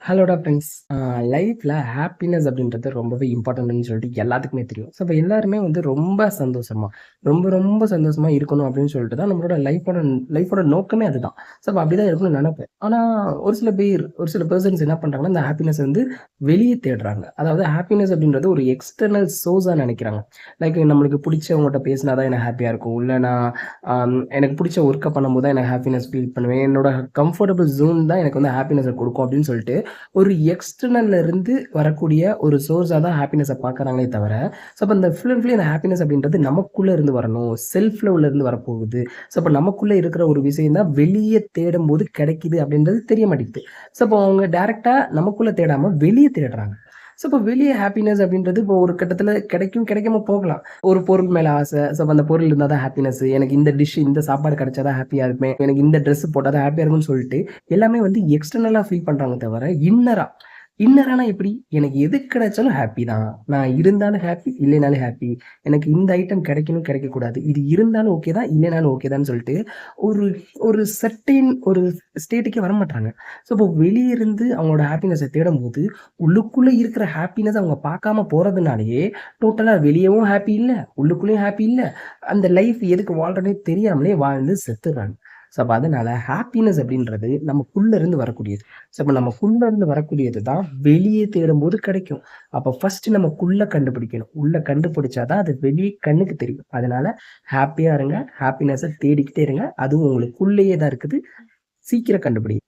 ஹலோடா friends. லைஃப்ல happiness அப்படின்றது ரொம்பவே இம்பார்ட்டன்ட்னு சொல்லிட்டு எல்லாத்துக்குமே தெரியும். ஸோ, அப்ப எல்லாருமே வந்து ரொம்ப சந்தோஷமா, ரொம்ப ரொம்ப சந்தோஷமா இருக்கணும் அப்படின்னு சொல்லிட்டு தான் நம்மளோட லைஃபோட நோக்கமே அதுதான். ஸோ, அப்ப அப்படிதான் இருக்கணும்னு நெனைப்பேன். ஆனா, ஒரு சில பெர்சன்ஸ் என்ன பண்றாங்கன்னா, இந்த ஹாப்பினஸ வந்து வெளிய தேடுறாங்க. அதாவது ஹாப்பினஸ் அப்படின்றது ஒரு எக்ஸ்டர்னல் சோர்ஸா நெனைக்கிறாங்க. லைக் நம்மளுக்கு புடிச்சவங்கட்ட பேசினா தான் எனக்கு ஹாப்பியா இருக்கும். இல்ல நான் எனக்கு புடிச்ச ஒர்க்க பண்ணும்போது தான் எனக்கு ஹாப்பினஸ் ஃபீல் பண்ணுவேன். என்னோட கம்ஃபர்டபுள் ஜோன் தான் எனக்கு வந்து ஹாப்பினஸ குடுக்கும் அப்படின்னு சொல்லிட்டு ஒரு எக்ஸ்டர்னல்ல இருந்து வரக்கூடிய ஒரு சோர்ஸா தான் ஹாப்பினஸ பார்க்குறாங்களே தவிர, ஸோ அப்ப இந்த ஃபுல் அண்ட் ஃபுல்லி அந்த ஹாப்பினஸ் அப்படின்றது நமக்குள்ள இருந்து வரணும். செல்ஃப் லவ்ல இருந்து வரப்போகுது. ஸோ அப்ப நமக்குள்ள இருக்கிற ஒரு விஷயம் தான் வெளிய தேடும்போது கிடைக்குது அப்படின்றது தெரிய மாட்டேங்குது. ஸோ அப்போ அவங்க டைரக்ட்டா நமக்குள்ள தேடாம வெளிய தேடுறாங்க. ஸோ அப்ப வெளிய ஹாப்பினஸ் அப்படின்றது இப்போ ஒரு கட்டத்தில கிடைக்கும், கிடைக்காம போகலாம். ஒரு பொருள் மேல ஆசை. ஸோ அப்ப அந்த பொருள் இருந்தா தான் ஹாப்பினஸ். எனக்கு இந்த டிஷ், இந்த சாப்பாடு கிடைச்சா தான் ஹாப்பியா இருப்பேன். எனக்கு இந்த ட்ரெஸ் போட்டா தான் ஹாப்பியா இருக்கும்னு சொல்லிட்டு எல்லாமே வந்து எக்ஸ்டர்னலா ஃபீல் பண்றாங்க தவிர, இன்னரானா எப்படி? எனக்கு எது கிடைச்சாலும் ஹாப்பி தான். நான் இருந்தாலும் ஹாப்பி, இல்லைனாலும் ஹாப்பி. எனக்கு இந்த ஐட்டம் கிடைக்கணும், கிடைக்கக்கூடாது. இது இருந்தாலும் ஓகே தான், இல்லைனாலும் ஓகே தான்னு சொல்லிட்டு, ஒரு ஒரு செர்டைன் ஒரு ஸ்டேட்டுக்கே வரமாட்றாங்க. ஸோ, இப்போ வெளிய இருந்து அவங்களோட ஹாப்பினஸ தேடும்போது, உள்ளுக்குள்ள இருக்கிற ஹாப்பினஸ அவங்க பார்க்காம போறதுனாலயே, டோட்டலா வெளியவும் ஹாப்பி இல்ல, உள்ளுக்குள்ளயும் ஹாப்பி இல்ல. அந்த லைஃப் எதுக்கு வாழ்றோன்னே தெரியாமலே வாழ்ந்து செத்துர்றாங்க. ஸோ, அப்ப அதனால ஹாப்பினஸ் அப்படின்றது நமக்குள்ள இருந்து வரக்கூடியது. ஸோ, அப்ப நமக்குள்ள இருந்து வரக்கூடியது தான் வெளியே தேடும்போது கிடைக்கும். அப்ப ஃபர்ஸ்ட் நமக்குள்ள கண்டுபிடிக்கணும். உள்ள கண்டுபிடிச்சா தான் அது வெளிய கண்ணுக்கு தெரியும். அதனால ஹாப்பியா இருங்க. ஹாப்பினஸ தேடிக்கிட்டே இருங்க. அதுவும் உங்களுக்குள்ளேயே தான் இருக்குது. சீக்கிரம் கண்டுபிடிங்க.